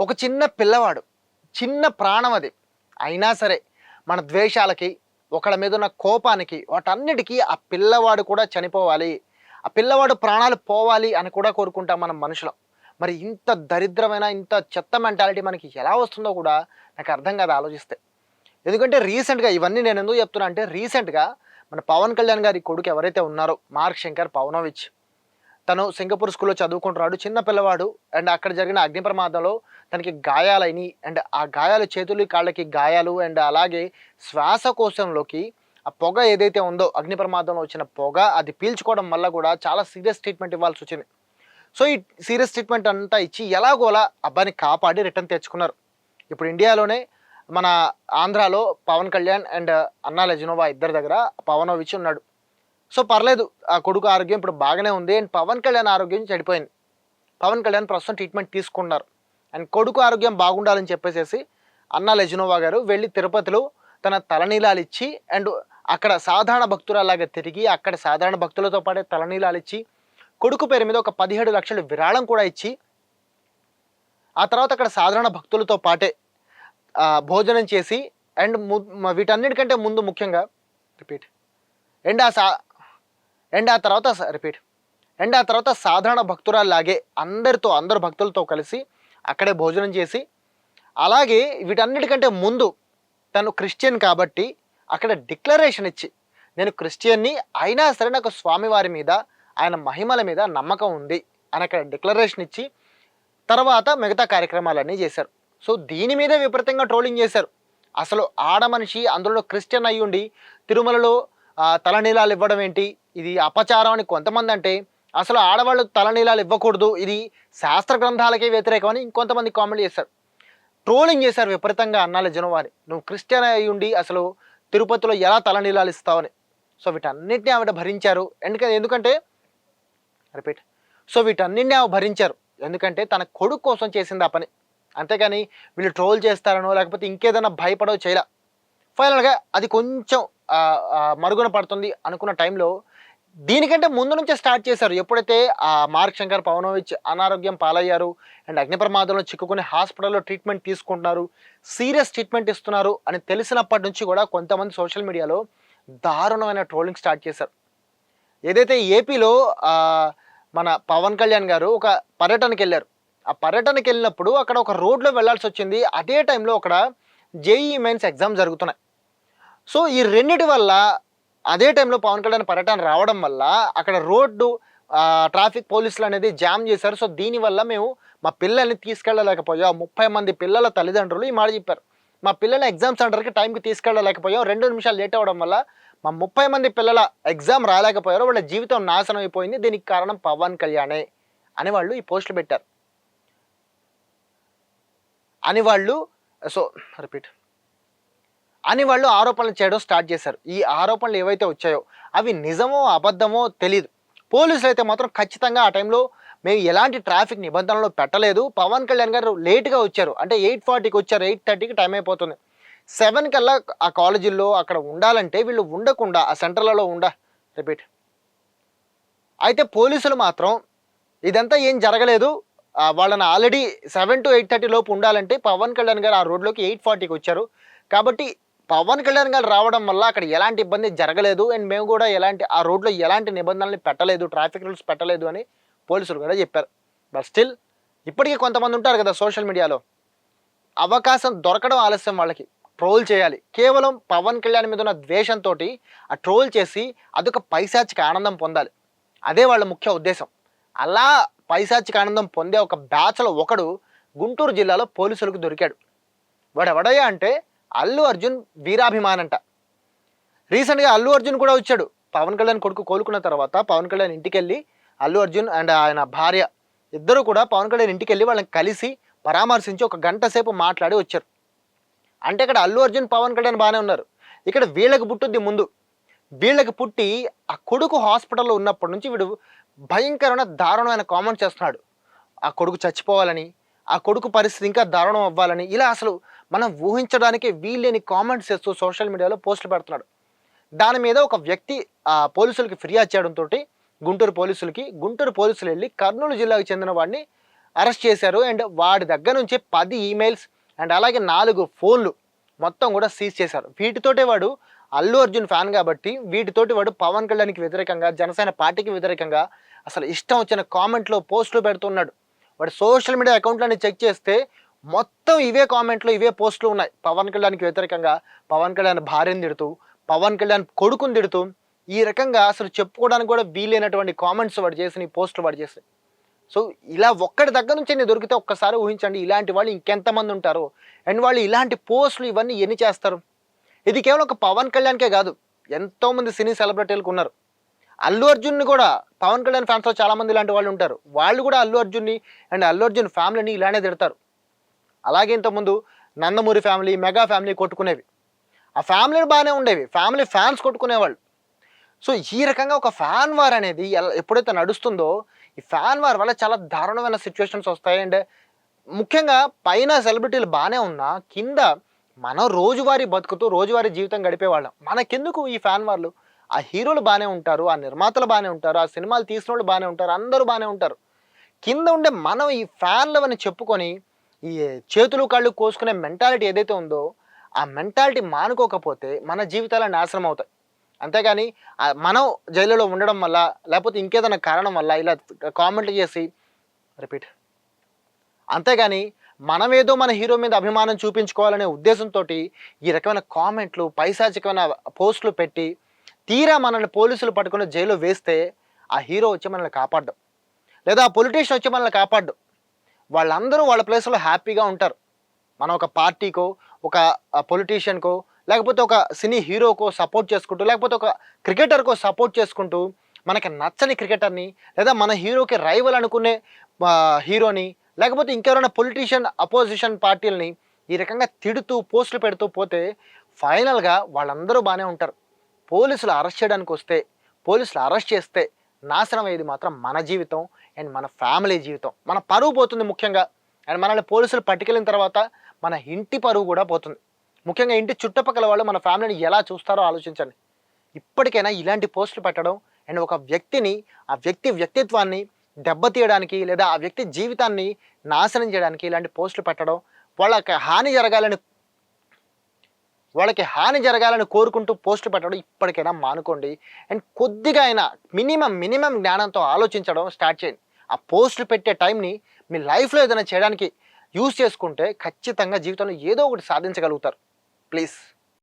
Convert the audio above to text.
ఒక చిన్న పిల్లవాడు, చిన్న ప్రాణం అది. అయినా సరే మన ద్వేషాలకి, ఒకళ్ళ మీద ఉన్న కోపానికి, వాటన్నిటికీ ఆ పిల్లవాడు కూడా చనిపోవాలి. ఆ పిల్లవాడు ప్రాణాలు పోవాలి అని కూడా కోరుకుంటాం మనం మనుషులం. మరి ఇంత దరిద్రమైన, ఇంత చెత్త మెంటాలిటీ మనకి ఎలా వస్తుందో కూడా నాకు అర్థం కాదు ఆలోచిస్తే. ఎందుకంటే రీసెంట్‌గా ఇవన్నీ నేను ఎందుకు చెప్తున్నా అంటే రీసెంట్‌గా మన పవన్ కళ్యాణ్ గారి కొడుకు ఎవరైతే ఉన్నారో మార్క్ శంకర్ పవనోవిచ్, తను సింగపూర్ స్కూల్‌లో చదువుకుంటున్నాడు. చిన్న పిల్లవాడు. అండ్ అక్కడ జరిగిన అగ్ని ప్రమాదంలో తనకి గాయాలైనయి. అండ్ ఆ గాయాలు చేతులు, కాళ్ళకి గాయాలు. అండ్ అలాగే శ్వాసకోశంలోకి ఆ పొగ ఏదైతే ఉందో అగ్ని ప్రమాదంలో వచ్చిన పొగ అది పీల్చుకోవడం వల్ల కూడా చాలా సీరియస్ ట్రీట్మెంట్ ఇవ్వాల్సొచ్చింది. సో, ఈ సీరియస్ ట్రీట్మెంట్ అంతా ఇచ్చి ఎలాగోలా అబ్బాయిని కాపాడి రిటర్న్ తెచ్చుకున్నారు. ఇప్పుడు ఇండియాలోనే మన ఆంధ్రాలో Pavan Kalyan and Anna Lezhneva ఇద్దరి దగ్గర పవనోవిచ్ ఉన్నాడు. సో, పర్లేదు. ఆ కొడుకు ఆరోగ్యం ఇప్పుడు బాగానే ఉంది. అండ్ పవన్ కళ్యాణ్ ఆరోగ్యం చెడిపోయింది. పవన్ కళ్యాణ్ ప్రస్తుతం ట్రీట్మెంట్ తీసుకున్నారు. అండ్ కొడుకు ఆరోగ్యం బాగుండాలని చెప్పేసేసి అన్నా లెజినోవా గారు వెళ్ళి తిరుపతిలో తన తలనీలాలిచ్చి అండ్ అక్కడ సాధారణ భక్తురాల్లాగా తిరిగి, అక్కడ సాధారణ భక్తులతో పాటే తలనీలాలిచ్చి, కొడుకు పేరు మీద ఒక 17 లక్షలు విరాళం కూడా ఇచ్చి, ఆ తర్వాత అక్కడ సాధారణ భక్తులతో పాటే భోజనం చేసి అండ్ వీటన్నిటికంటే ముందు ముఖ్యంగా రిపీట్ అండ్ ఆ సా అండ్ ఆ తర్వాత రిపీట్ అండ్ ఆ తర్వాత సాధారణ భక్తురాల్లాగే అందరు భక్తులతో కలిసి అక్కడే భోజనం చేసి, అలాగే వీటన్నిటికంటే ముందు తను క్రిస్టియన్ కాబట్టి అక్కడ డిక్లరేషన్ ఇచ్చి, నేను క్రిస్టియన్ని అయినా సరే నాకు స్వామివారి మీద, ఆయన మహిమల మీద నమ్మకం ఉంది అని అక్కడ డిక్లరేషన్ ఇచ్చి తర్వాత మిగతా కార్యక్రమాలన్నీ చేశారు. సో, దీని మీదే విపరీతంగా ట్రోలింగ్ చేశారు. అసలు ఆడ మనిషి అందులో క్రిస్టియన్ అయ్యుండి తిరుమలలో తలనీలాలు ఇవ్వడం ఏంటి, ఇది అపచారం అని కొంతమంది అంటే, అసలు ఆడవాళ్ళు తలనీలాలు ఇవ్వకూడదు, ఇది శాస్త్ర గ్రంథాలకే వ్యతిరేకం అని ఇంకొంతమంది కామెంట్ చేశారు. ట్రోలింగ్ చేశారు విపరీతంగా అన్నా లెజినోవాని. నువ్వు క్రిస్టియన్ అయ్యుండి అసలు తిరుపతిలో ఎలా తలనీలాలు ఇస్తావని. సో, వీటన్నిటిని ఆవిడ భరించారు. ఎందుకంటే రిపీట్ సో, వీటన్నిటిని ఆమె భరించారు. ఎందుకంటే తన కొడుకు కోసం చేసింది ఆ పని. అంతేగాని వీళ్ళు ట్రోల్ చేస్తారనో లేకపోతే ఇంకేదైనా భయపడో చేయలే. ఫైనల్‌గా అది కొంచెం మరుగున పడుతుంది అనుకున్న టైంలో దీనికంటే ముందు నుంచే స్టార్ట్ చేశారు. ఎప్పుడైతే మార్క్ శంకర్ పవనోవిచ్ అనారోగ్యం పాలయ్యారు అండ్ అగ్ని ప్రమాదంలో చిక్కుకుని హాస్పిటల్‌లో ట్రీట్మెంట్ తీసుకుంటున్నారు, సీరియస్ ట్రీట్మెంట్ ఇస్తున్నారు అని తెలిసినప్పటి నుంచి కూడా కొంతమంది సోషల్ మీడియాలో దారుణమైన ట్రోలింగ్ స్టార్ట్ చేశారు. ఏదైతే ఏపీలో మన పవన్ కళ్యాణ్ గారు ఒక పర్యటనకెళ్లారు. ఆ పర్యటనకెళ్ళినప్పుడు అక్కడ ఒక రోడ్‌లో వెళ్ళాల్సొచ్చింది. అదే టైంలో అక్కడ జేఈఈ మెయిన్స్ ఎగ్జామ్ జరుగుతున్నాయి. సో, ఈ రెండిటి వల్ల అదే టైంలో పవన్ కళ్యాణ్ పర్యటన రావడం వల్ల అక్కడ రోడ్డు ట్రాఫిక్ పోలీసులు అనేది జామ్ చేశారు. సో, దీనివల్ల మేము మా పిల్లల్ని తీసుకెళ్ళలేకపోయాం. 30 మంది పిల్లల తల్లిదండ్రులు ఈ మాట చెప్పారు. మా పిల్లల్ని ఎగ్జామ్ సెంటర్‌కి టైంకి తీసుకెళ్ళలేకపోయాం. 2 నిమిషాలు లేట్ అవ్వడం వల్ల మా 30 మంది పిల్లల ఎగ్జామ్ రాలేకపోయారు. వాళ్ళ జీవితం నాశనం అయిపోయింది. దీనికి కారణం పవన్ కళ్యాణే అని వాళ్ళు ఈ పోస్టులు పెట్టారు. అని వాళ్ళు సో రిపీట్ అని వాళ్ళు ఆరోపణలు చేయడం స్టార్ట్ చేశారు. ఈ ఆరోపణలు ఏవైతే వచ్చాయో అవి నిజమో అబద్ధమో తెలీదు. పోలీసులు అయితే మాత్రం ఖచ్చితంగా ఆ టైంలో మేము ఎలాంటి ట్రాఫిక్ నిబంధనలు పెట్టలేదు, పవన్ కళ్యాణ్ గారు లేట్‌గా వచ్చారు. అంటే 8:40కి వచ్చారు, 8:30కి టైం అయిపోతుంది. 7 కల్లా ఆ కాలేజీల్లో అక్కడ ఉండాలంటే వీళ్ళు ఉండకుండా ఆ సెంటర్లలో రిపీట్ అయితే పోలీసులు మాత్రం ఇదంతా ఏం జరగలేదు, వాళ్ళని ఆల్రెడీ 7-8:30 లోపు ఉండాలంటే పవన్ కళ్యాణ్ గారు ఆ రోడ్లోకి 8:40కి వచ్చారు. కాబట్టి పవన్ కళ్యాణ్ గారు రావడం వల్ల అక్కడ ఎలాంటి ఇబ్బంది జరగలేదు అండ్ మేము కూడా ఆ రోడ్లో ఎలాంటి నిబంధనలు పెట్టలేదు, ట్రాఫిక్ రూల్స్ పెట్టలేదు అని పోలీసులు కూడా చెప్పారు. బట్ స్టిల్ ఇప్పటికీ కొంతమంది ఉంటారు కదా సోషల్ మీడియాలో, అవకాశం దొరకడం ఆలస్యం వాళ్ళకి ట్రోల్ చేయాలి. కేవలం పవన్ కళ్యాణ్ మీద ఉన్న ద్వేషంతో ఆ ట్రోల్ చేసి అదొక పైశాచిక ఆనందం పొందాలి. అదే వాళ్ళ ముఖ్య ఉద్దేశం. అలా పైశాచిక ఆనందం పొందే ఒక బ్యాచ్లో ఒకడు గుంటూరు జిల్లాలో పోలీసులకు దొరికాడు. వాడు ఎవడయ్యా అంటే అల్లు అర్జున్ వీరాభిమానంట. రీసెంట్‌గా అల్లు అర్జున్ కూడా వచ్చాడు. పవన్ కళ్యాణ్ కొడుకు కోలుకున్న తర్వాత పవన్ కళ్యాణ్ ఇంటికెళ్ళి అల్లు అర్జున్ అండ్ ఆయన భార్య ఇద్దరు కూడా పవన్ కళ్యాణ్ ఇంటికెళ్ళి వాళ్ళని కలిసి పరామర్శించి ఒక గంట సేపు మాట్లాడి వచ్చారు. అంటే ఇక్కడ అల్లు అర్జున్ పవన్ కళ్యాణ్ బాగానే ఉన్నారు. ఇక్కడ వీళ్ళకి పుట్టుద్ది ముందు. వీళ్ళకి పుట్టి ఆ కొడుకు హాస్పిటల్లో ఉన్నప్పటి నుంచి వీడు భయంకరమైన దారుణమైన కామెంట్స్ చేస్తున్నాడు. ఆ కొడుకు చచ్చిపోవాలని, ఆ కొడుకు పరిస్థితి ఇంకా దారుణం అవ్వాలని, ఇలా అసలు మనం ఊహించడానికి వీల్లేని కామెంట్స్ చేస్తూ సోషల్ మీడియాలో పోస్టులు పెడుతున్నాడు. దాని మీద ఒక వ్యక్తి పోలీసులకి ఫిర్యాదు చేయడంతో గుంటూరు పోలీసులు వెళ్ళి కర్నూలు జిల్లాకు చెందిన వాడిని అరెస్ట్ చేశారు. అండ్ వాడి దగ్గర నుంచి 10 ఈమెయిల్స్ అండ్ అలాగే 4 ఫోన్లు మొత్తం కూడా సీజ్ చేశారు. వీటితోటే వాడు అల్లు అర్జున్ ఫ్యాన్ కాబట్టి వీటితోటి వాడు పవన్ కళ్యాణ్‌కి వ్యతిరేకంగా, జనసేన పార్టీకి వ్యతిరేకంగా అసలు ఇష్టం వచ్చిన కామెంట్లు, పోస్టులు పెడుతున్నాడు. వాడి సోషల్ మీడియా అకౌంట్‌లన్నీ చెక్ చేస్తే మొత్తం ఇవే కామెంట్లు, ఇవే పోస్టులు ఉన్నాయి. పవన్ కళ్యాణ్‌కి వ్యతిరేకంగా, పవన్ కళ్యాణ్ భార్యను తిడుతూ, పవన్ కళ్యాణ్ కొడుకుని తిడుతూ, ఈ రకంగా అసలు చెప్పుకోవడానికి కూడా వీలైనటువంటి కామెంట్స్ వాడు చేసిన ఈ పోస్టులు వాడు చేసి. సో ఇలా ఒక్కడి దగ్గర నుంచి ఎన్ని దొరికితే ఒక్కసారి ఊహించండి ఇలాంటి వాళ్ళు ఇంకెంతమంది ఉంటారో. అండ్ వాళ్ళు ఇలాంటి పోస్టులు ఇవన్నీ ఎన్ని చేస్తారు. ఇది కేవలం ఒక పవన్ కళ్యాణ్కే కాదు, ఎంతోమంది సినీ సెలబ్రిటీలకు ఉన్నారు. అల్లు అర్జున్ని కూడా పవన్ కళ్యాణ్ ఫ్యాన్స్లో చాలామంది ఇలాంటి వాళ్ళు ఉంటారు. వాళ్ళు కూడా అల్లు అర్జున్ని అండ్ అల్లు అర్జున్ ఫ్యామిలీని ఇలానే తిడతారు. అలాగే ఇంతకుముందు నందమూరి ఫ్యామిలీ, మెగా ఫ్యామిలీ కొట్టుకునేవి. ఆ ఫ్యామిలీలు బాగానే ఉండేవి, ఫ్యామిలీ ఫ్యాన్స్ కొట్టుకునేవాళ్ళు. సో ఈ రకంగా ఒక ఫ్యాన్ వార్ అనేది ఎప్పుడైతే నడుస్తుందో, ఈ ఫ్యాన్ వార్ వల్ల చాలా దారుణమైన సిచ్యువేషన్స్ వస్తాయి. అండ్ ముఖ్యంగా పైన సెలబ్రిటీలు బాగానే ఉన్నా కింద మనం రోజువారీ బతుకుతూ రోజువారీ జీవితం గడిపేవాళ్ళం. మనకెందుకు ఈ ఫ్యాన్ వార్లు? ఆ హీరోలు బాగానే ఉంటారు, ఆ నిర్మాతలు బాగానే ఉంటారు, ఆ సినిమాలు తీసిన వాళ్ళు బాగానే ఉంటారు, అందరూ బాగానే ఉంటారు. కింద ఉండే మనం ఈ ఫ్యాన్లు అని చెప్పుకొని ఈ చేతులు కాళ్ళు కోసుకునే మెంటాలిటీ ఏదైతే ఉందో ఆ మెంటాలిటీ మానుకోకపోతే మన జీవితాలు నాశనం అవుతాయి. అంతేగాని మనం జైలులో ఉండడం వల్ల లేకపోతే ఇంకేదైనా కారణం వల్ల ఇలా కామెంట్లు చేసి రిపీట్ అంతేగాని మనమేదో మన హీరో మీద అభిమానం చూపించుకోవాలనే ఉద్దేశంతో ఈ రకమైన కామెంట్లు, పైశాచికమైన పోస్టులు పెట్టి తీరా మనల్ని పోలీసులు పట్టుకుని జైల్లో వేస్తే ఆ హీరో వచ్చి మనల్ని కాపాడ్డం, లేదా ఆ పొలిటీషియన్ వచ్చి మనల్ని కాపాడ్డం. వాళ్ళందరూ వాళ్ళ ప్లేస్లో హ్యాపీగా ఉంటారు. మనం ఒక పార్టీకో, ఒక పొలిటీషియన్కో, లేకపోతే ఒక సినీ హీరోకో సపోర్ట్ చేసుకుంటూ, లేకపోతే ఒక క్రికెటర్కో సపోర్ట్ చేసుకుంటూ, మనకి నచ్చని క్రికెటర్ని లేదా మన హీరోకి రైవల్ అనుకునే హీరోని, లేకపోతే ఇంకెవరైనా పొలిటీషియన్ అపోజిషన్ పార్టీలని ఈ రకంగా తిడుతూ పోస్టులు పెడుతూ పోతే ఫైనల్గా వాళ్ళందరూ బాగానే ఉంటారు. పోలీసులు అరెస్ట్ చేయడానికి వస్తే, పోలీసులు అరెస్ట్ చేస్తే నాశనం అయ్యేది మాత్రం మన జీవితం అండ్ మన ఫ్యామిలీ జీవితం. మన పరువు పోతుంది ముఖ్యంగా. అండ్ మనల్ని పోలీసులు పట్టుకెళ్ళిన తర్వాత మన ఇంటి పరువు కూడా పోతుంది. ముఖ్యంగా ఇంటి చుట్టుపక్కల వాళ్ళు మన ఫ్యామిలీని ఎలా చూస్తారో ఆలోచించండి. ఇప్పటికైనా ఇలాంటి పోస్టులు పెట్టడం అండ్ ఒక వ్యక్తిని, ఆ వ్యక్తి వ్యక్తిత్వాన్ని దెబ్బతీయడానికి లేదా ఆ వ్యక్తి జీవితాన్ని నాశనం చేయడానికి ఇలాంటి పోస్టులు పెట్టడం, వాళ్ళకి హాని జరగాలని కోరుకుంటూ పోస్టులు పెట్టడం ఇప్పటికైనా మానుకోండి. అండ్ కొద్దిగా అయినా మినిమం జ్ఞానంతో ఆలోచించడం స్టార్ట్ చేయండి. ఆ పోస్టులు పెట్టే టైంని మీ లైఫ్లో ఏదైనా చేయడానికి యూజ్ చేసుకుంటే ఖచ్చితంగా జీవితంలో ఏదో ఒకటి సాధించగలుగుతారు. ప్లీజ్.